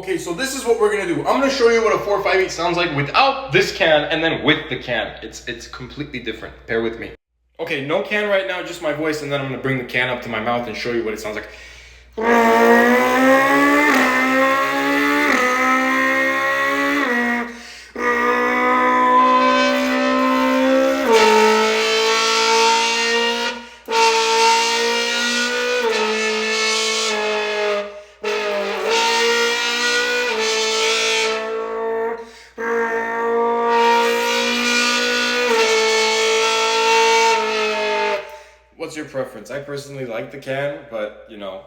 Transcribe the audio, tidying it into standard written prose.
Okay, so this is what we're gonna do. I'm gonna show you what a 458 sounds like without this can and then with the can. It's completely different. Bear with me. Okay, no can right now, just my voice, and then I'm gonna bring the can up to my mouth and show you what it sounds like. What's your preference? I personally like the can, but you know,